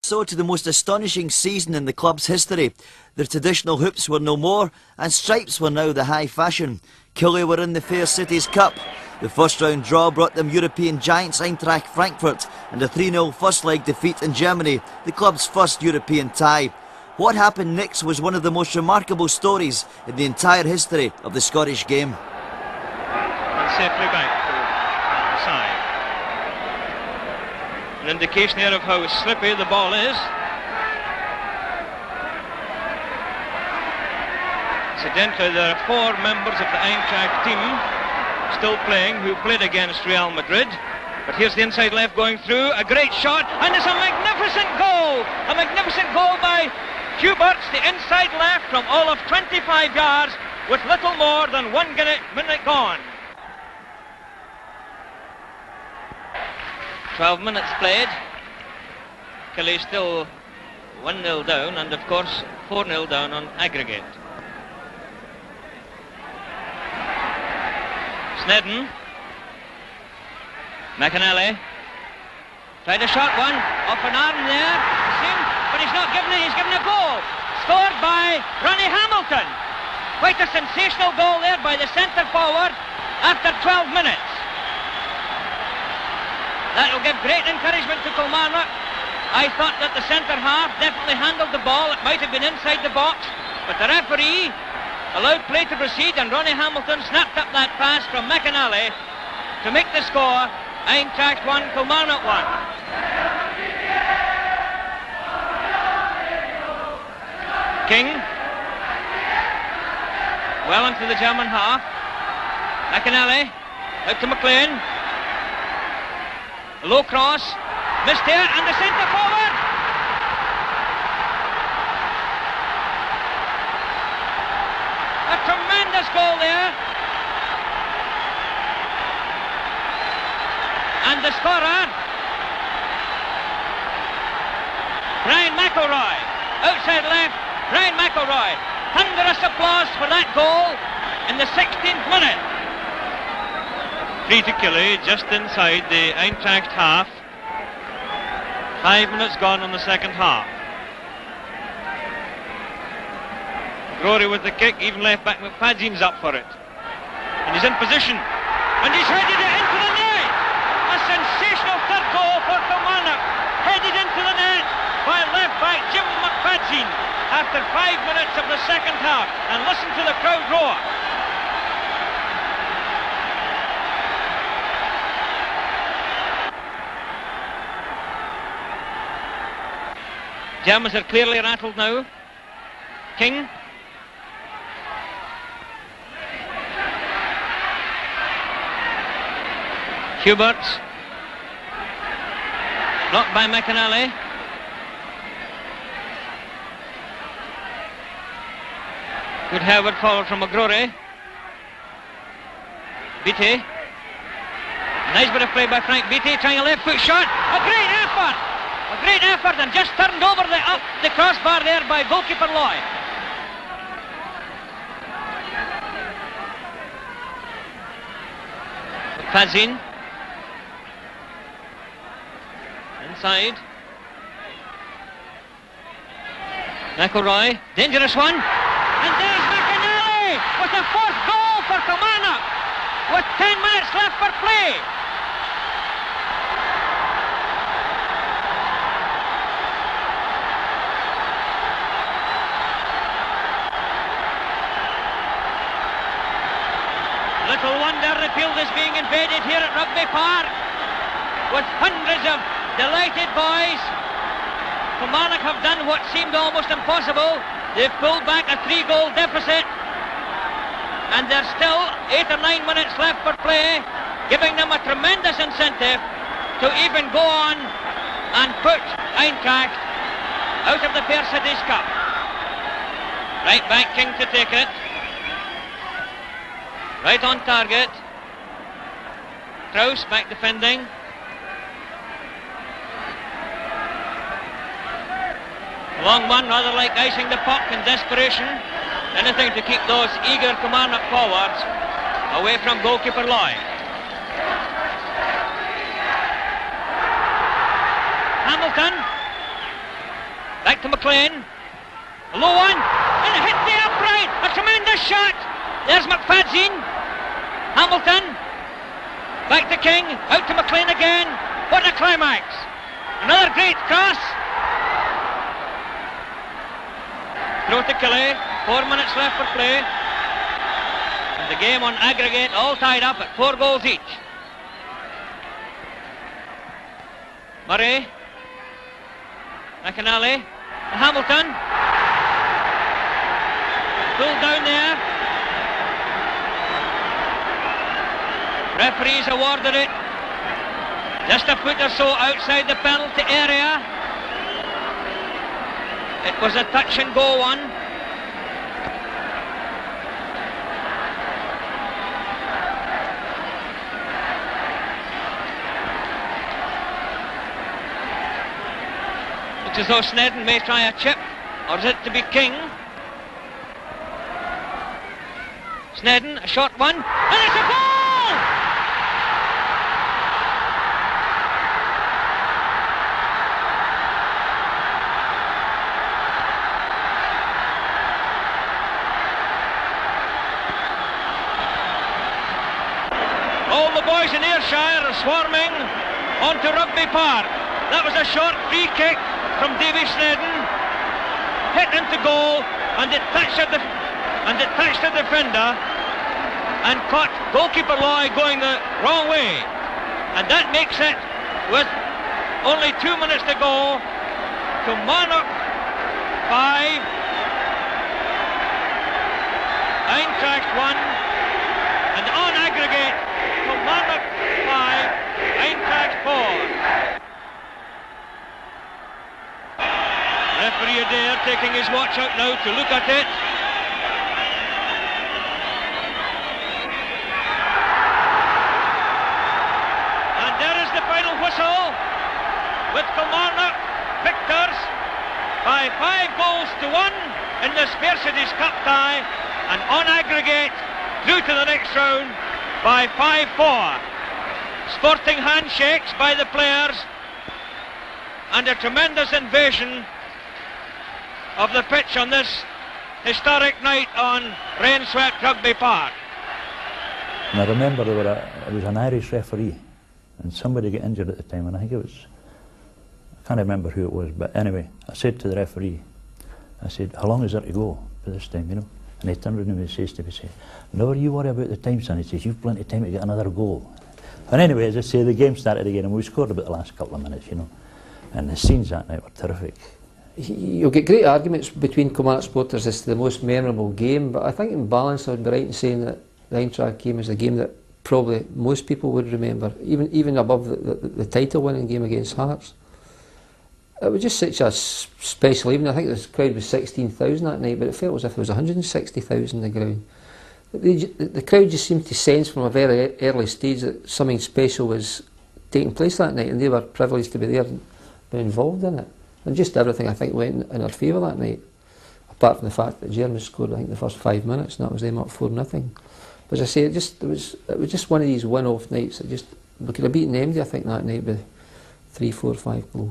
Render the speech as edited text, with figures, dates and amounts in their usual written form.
So to the most astonishing season in the club's history. The traditional hoops were no more, and stripes were now the high fashion. Killie were in the Fair Cities Cup. The first round draw brought them European giants Eintracht Frankfurt and a 3-0 first leg defeat in Germany, the club's first European tie. What happened next was one of the most remarkable stories in the entire history of the Scottish game. And safely back to the side. An indication here of how slippy the ball is. Incidentally, there are 4 members of the Eintracht team still playing who played against Real Madrid. But here's the inside left going through, a great shot, and it's a magnificent goal! A magnificent goal by Huberts, the inside left from all of 25 yards with little more than 1 minute gone. 12 minutes played. Killie still 1-0 down, and of course 4-0 down on aggregate. Snedden. McAnally. Tried a short one, off an arm there, but he's not given it, he's given a goal. Scored by Ronnie Hamilton. Quite a sensational goal there by the centre forward after 12 minutes. That will give great encouragement to Kilmarnock. I thought that the centre half definitely handled the ball. It might have been inside the box, but the referee allowed play to proceed, and Ronnie Hamilton snapped up that pass from McAnally to make the score. Eintracht 1, Kilmarnock 1. King. Well into the German half. McAnally out to McLean. A low cross, missed there, and the centre forward. A tremendous goal there. And the scorer, Brian McElroy. Outside left, Brian McElroy. Thunderous applause for that goal in the 16th minute. Free to Killie, just inside the Eintracht half. 5 minutes gone on the second half. Rory with the kick, even left back McFadzean's up for it. And he's in position. And he's headed it into the net. A sensational third goal for Kilmarnock. Headed into the net by left back Jim McFadzean after 5 minutes of the second half. And listen to the crowd roar. Germans are clearly rattled now. King. Huberts. Blocked by McAnally. Good Herward forward from McGrory. Beattie. Nice bit of play by Frank Beattie, trying a left foot shot. A great effort! A great effort, and just turned over the crossbar there by goalkeeper Loy. Fazin. Inside. McElroy, dangerous one. And there's McAnally with the 4th goal for Kilmarnock with 10 minutes left for play. Little wonder the field is being invaded here at Rugby Park with hundreds of delighted boys. Kilmarnock have done what seemed almost impossible. They've pulled back a 3-goal deficit, and there's still 8 or 9 minutes left for play, giving them a tremendous incentive to even go on and put Eintracht out of the Fair Cities Cup. Right back King to take it. Right on target. Krause back defending. Long one, rather like icing the puck in desperation. Anything to keep those eager Kilmarnock forwards away from goalkeeper Loy. Hamilton Back to McLean. A low one. And it hit the upright. A tremendous shot. There's McFadzean. Hamilton. Back to King. Out to McLean again. What a climax. Another great cross. Throw to Kelly. 4 minutes left for play. And the game on aggregate all tied up at 4 goals each. Murray. McAnally. Hamilton. Pulled down there. Referees awarded it just a foot or so outside the penalty area. It was a touch and go one. Looks as though Snedden may try a chip, or is it to be King? Snedden, a short one, and it's a goal! All the boys in Ayrshire are swarming onto Rugby Park. That was a short free kick from Davy Snedden, hit into goal, and it touched the defender and caught goalkeeper Lloyd going the wrong way. And that makes it, with only 2 minutes to go, Kilmarnock 5, Eintracht 1, and on aggregate, Kilmarnock 5, Eintracht 4. Referee Adair taking his watch out now to look at it. And there is the final whistle, with Kilmarnock victors by 5 goals to 1 in the Spare Cities Cup tie, and on aggregate through to the next round by 5-4. Sporting handshakes by the players and a tremendous invasion of the pitch on this historic night on rain-swept Rugby Park. And I remember it was an Irish referee, and somebody got injured at the time, and I think it was, I can't remember who it was, but anyway, I said to the referee, I said, how long is there to go for this time, you know? And he turned around and he says to me, never you worry about the time, son. He says, you've plenty of time to get another goal. And anyway, as I say, the game started again, and we scored about the last couple of minutes, you know. And the scenes that night were terrific. You'll get great arguments between Kilmarnock supporters as to the most memorable game, but I think in balance I would be right in saying that the Eintracht game is a game that probably most people would remember, even above the title-winning game against Hearts. It was just such a special evening. I think the crowd was 16,000 that night, but it felt as if there was 160,000 in the ground. The crowd just seemed to sense from a very early stage that something special was taking place that night, and they were privileged to be there and be involved in it. And just everything, I think, went in our favour that night, apart from the fact that Germans scored, I think, the first 5 minutes, and that was them up 4-0. But as I say, it was just one of these one-off nights. We could have beaten MD, I think, that night with 3, 4, 5 goals.